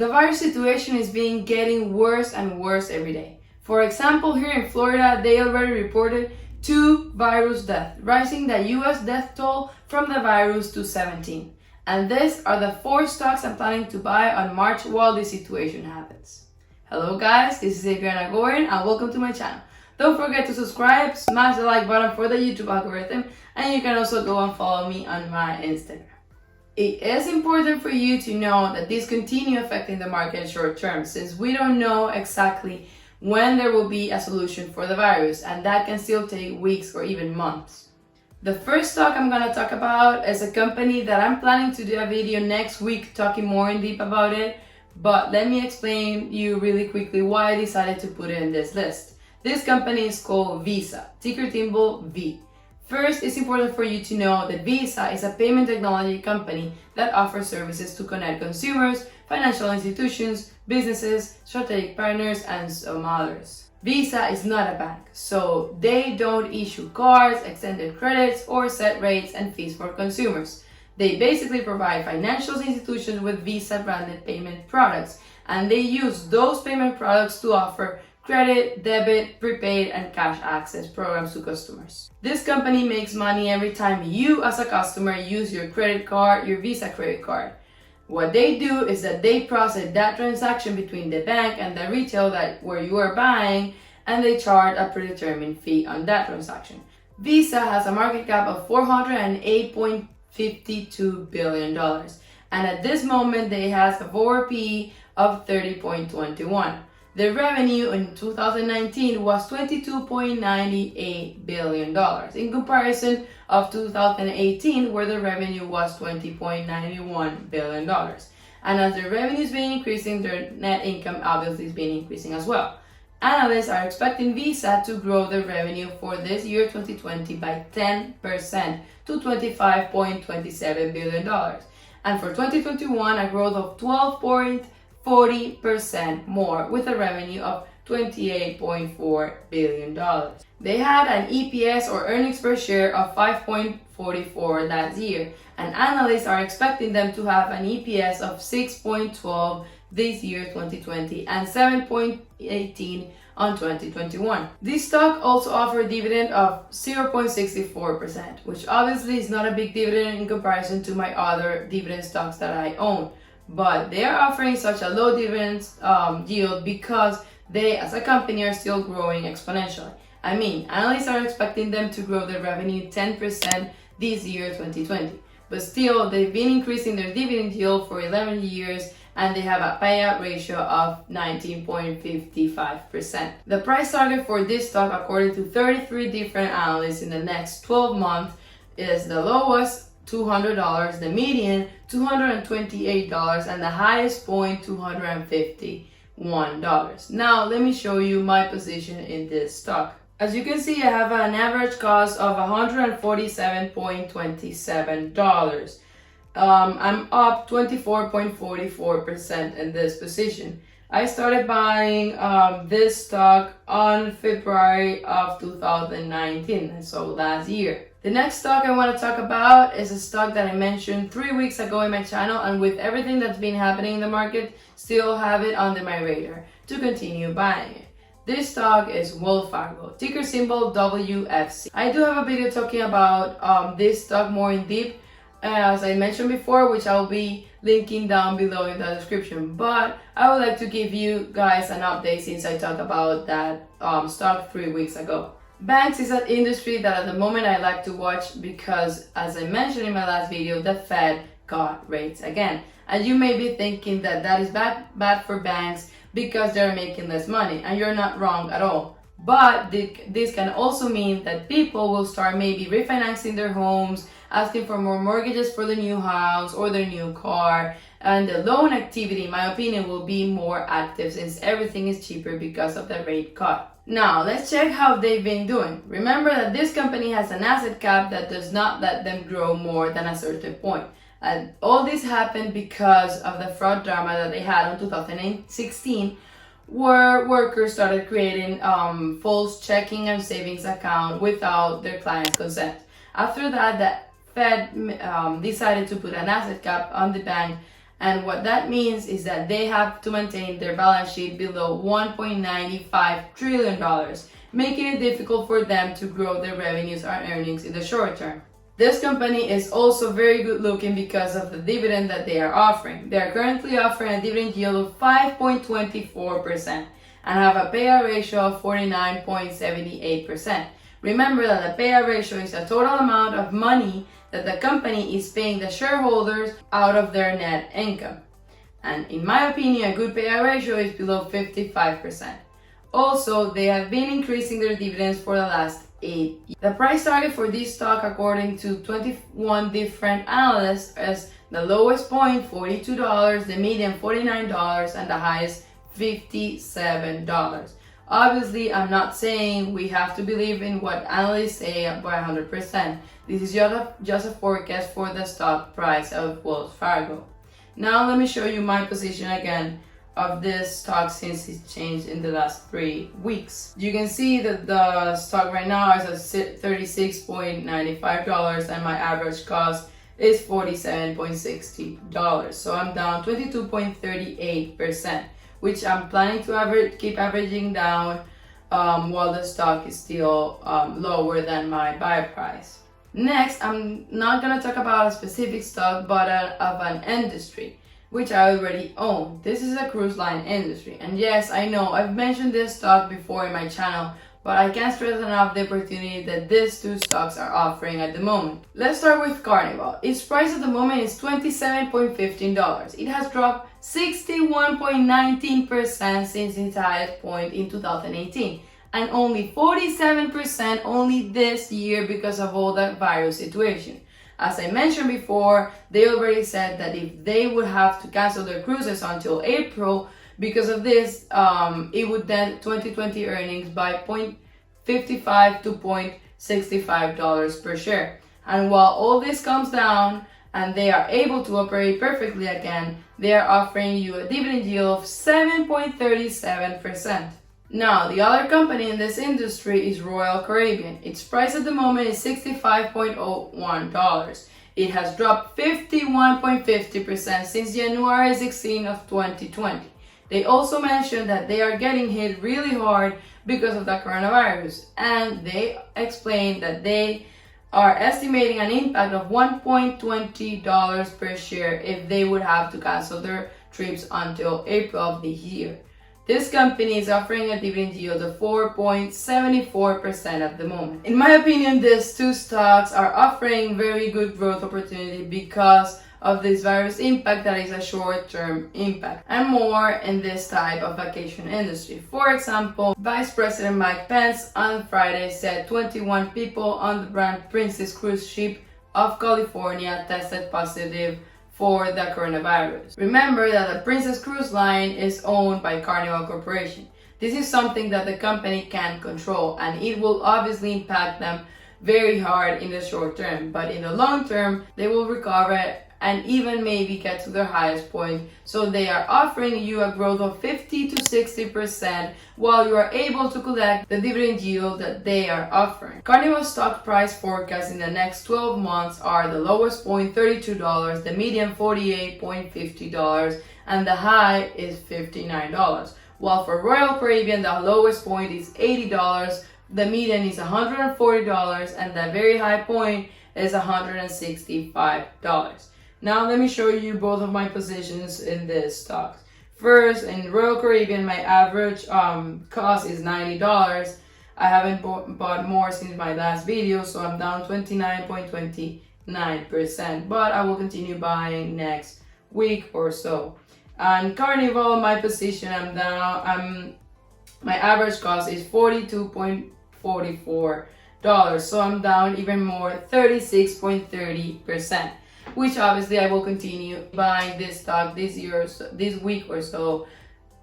The virus situation is getting worse and worse every day. For example, here in Florida, they already reported 2 virus deaths, rising the US death toll from the virus to 17. And these are the 4 stocks I'm planning to buy on March while this situation happens. Hello guys, this is Adriana Gorin and welcome to my channel. Don't forget to subscribe, smash the like button for the YouTube algorithm, and you can also go and follow me on my Instagram. It is important for you to know that these continue affecting the market short term, since we don't know exactly when there will be a solution for the virus, and that can still take weeks or even months. The first stock I'm going to talk about is a company that I'm planning to do a video next week talking more in depth about it, but let me explain you really quickly why I decided to put it in this list. This company is called Visa, ticker symbol V. First, it's important for you to know that Visa is a payment technology company that offers services to connect consumers, financial institutions, businesses, strategic partners, and some others. Visa is not a bank, so they don't issue cards, extended credits, or set rates and fees for consumers. They basically provide financial institutions with Visa-branded payment products, and they use those payment products to offer credit, debit, prepaid, and cash access programs to customers. This company makes money every time you as a customer use your credit card, your Visa credit card. What they do is that they process that transaction between the bank and the retail where you are buying, and they charge a predetermined fee on that transaction. Visa has a market cap of $408.52 billion, and at this moment they have a forward PE of 30.21. The revenue in 2019 was $22.98 billion in comparison of 2018, where the revenue was $20.91 billion. And as the revenue is being increasing, their net income obviously is being increasing as well. Analysts are expecting Visa to grow their revenue for this year 2020 by 10% to $25.27 billion. And for 2021, a growth of 40% more, with a revenue of $28.4 billion. They had an EPS or earnings per share of 5.44 that year, and analysts are expecting them to have an EPS of 6.12 this year 2020 and 7.18 on 2021. This stock also offered a dividend of 0.64%, which obviously is not a big dividend in comparison to my other dividend stocks that I own. But they are offering such a low dividend yield because they, as a company, are still growing exponentially. I mean, analysts are expecting them to grow their revenue 10% this year, 2020. But still, they've been increasing their dividend yield for 11 years, and they have a payout ratio of 19.55%. The price target for this stock, according to 33 different analysts in the next 12 months, is the lowest $200, the median $228, and the highest point $251. Now let me show you my position in this stock. As you can see, I have an average cost of $147.27. I'm up 24.44% in this position. I started buying this stock on February of 2019, so last year. The next stock I want to talk about is a stock that I mentioned 3 weeks ago in my channel, and with everything that's been happening in the market, still have it under my radar to continue buying it. This stock is Wells Fargo, ticker symbol WFC. I do have a video talking about this stock more in depth, as I mentioned before, which I'll be linking down below in the description. But I would like to give you guys an update since I talked about that stock 3 weeks ago. Banks is an industry that at the moment I like to watch because, as I mentioned in my last video, the Fed cut rates again. And you may be thinking that that is bad for banks because they're making less money, and you're not wrong at all. But this can also mean that people will start maybe refinancing their homes, asking for more mortgages for the new house or their new car, and the loan activity, in my opinion, will be more active since everything is cheaper because of the rate cut. Now, let's check how they've been doing. Remember that this company has an asset cap that does not let them grow more than a certain point. And all this happened because of the fraud drama that they had in 2016, where workers started creating false checking and savings account without their client's consent. After that, the Fed decided to put an asset cap on the bank, And what that means is that they have to maintain their balance sheet below $1.95 trillion, making it difficult for them to grow their revenues or earnings in the short term. This company is also very good looking because of the dividend that they are offering. They are currently offering a dividend yield of 5.24% and have a payout ratio of 49.78%. Remember that the payout ratio is the total amount of money that the company is paying the shareholders out of their net income. And in my opinion, a good payout ratio is below 55%. Also, they have been increasing their dividends for the last 8 years. The price target for this stock, according to 21 different analysts, is the lowest point $42, the median $49, and the highest $57. Obviously, I'm not saying we have to believe in what analysts say by 100%. This is just a forecast for the stock price of Wells Fargo. Now let me show you my position again of this stock since it changed in the last 3 weeks. You can see that the stock right now is at $36.95 and my average cost is $47.60. So I'm down 22.38%, which I'm planning to keep averaging down while the stock is still lower than my buy price. Next, I'm not going to talk about a specific stock, but of an industry, which I already own. This is a cruise line industry. And yes, I know I've mentioned this stock before in my channel, but I can't stress enough the opportunity that these two stocks are offering at the moment. Let's start with Carnival. Its price at the moment is $27.15. It has dropped 61.19% since its highest point in 2018. And only 47% only this year because of all the virus situation. As I mentioned before, they already said that if they would have to cancel their cruises until April, because of this, it would dent 2020 earnings by $0.55 to $0.65 per share. And while all this comes down and they are able to operate perfectly again, they are offering you a dividend yield of 7.37%. Now, the other company in this industry is Royal Caribbean. Its price at the moment is $65.01. It has dropped 51.50% since January 16 of 2020. They also mentioned that they are getting hit really hard because of the coronavirus, and they explained that they are estimating an impact of $1.20 per share if they would have to cancel their trips until April of this year. This company is offering a dividend yield of 4.74% at the moment. In my opinion, these two stocks are offering very good growth opportunity because of this virus impact that is a short-term impact, and more in this type of vacation industry. For example, Vice President Mike Pence on Friday said 21 people on the brand Princess cruise ship of California tested positive for the coronavirus. Remember that the Princess Cruise Line is owned by Carnival Corporation. This is something that the company can't control, and it will obviously impact them very hard in the short term, but in the long term they will recover and even maybe get to their highest point. So they are offering you a growth of 50 to 60% while you are able to collect the dividend yield that they are offering. Carnival stock price forecasts in the next 12 months are the lowest point $32, the median $48.50, and the high is $59. While for Royal Caribbean, the lowest point is $80, the median is $140, and the very high point is $165. Now let me show you both of my positions in this stocks. First, in Royal Caribbean, my average cost is $90. I haven't bought more since my last video, so I'm down 29.29%, but I will continue buying next week or so. On Carnival, my position, my average cost is $42.44, so I'm down even more, 36.30%. Which obviously I will continue buying this stock this week or so,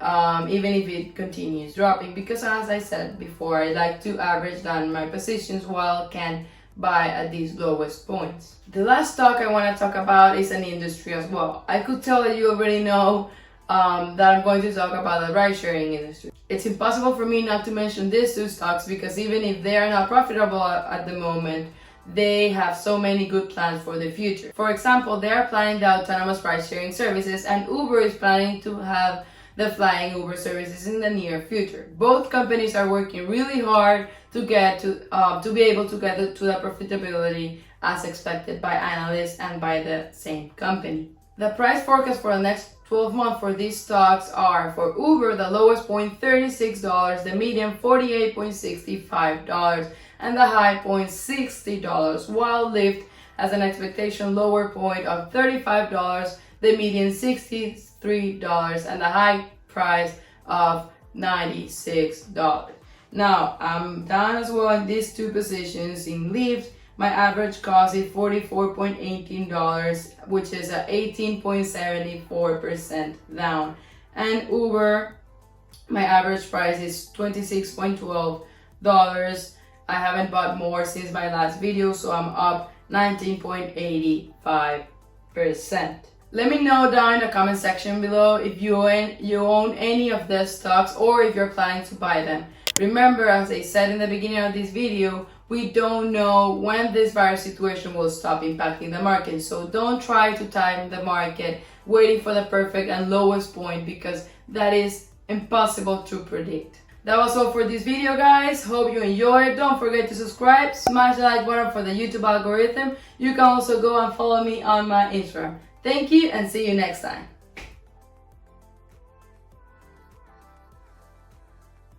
even if it continues dropping, because as I said before, I like to average down my positions while I can buy at these lowest points. The last stock I want to talk about is an industry as well. I could tell that you already know that I'm going to talk about the ride-sharing industry. It's impossible for me not to mention these two stocks because even if they are not profitable at the moment, they have so many good plans for the future. For example, they are planning the autonomous ride-sharing services, and Uber is planning to have the flying Uber services in the near future. Both companies are working really hard to get to be able to get to the profitability as expected by analysts and by the same company. The price forecast for the next 12 months for these stocks are: for Uber, the lowest point $36, the median $48.65, and the high point $60, while Lyft has an expectation lower point of $35, the median $63, and the high price of $96. Now, I'm down as well in these two positions. In Lyft, my average cost is $44.18, which is a 18.74% down. And Uber, my average price is $26.12. I haven't bought more since my last video, so I'm up 19.85%. Let me know down in the comment section below if you own any of the stocks or if you're planning to buy them. Remember, as I said in the beginning of this video, we don't know when this virus situation will stop impacting the market. So don't try to time the market waiting for the perfect and lowest point, because that is impossible to predict. That was all for this video, guys. Hope you enjoyed. Don't forget to subscribe, smash the like button for the YouTube algorithm. You can also go and follow me on my Instagram. Thank you and see you next time.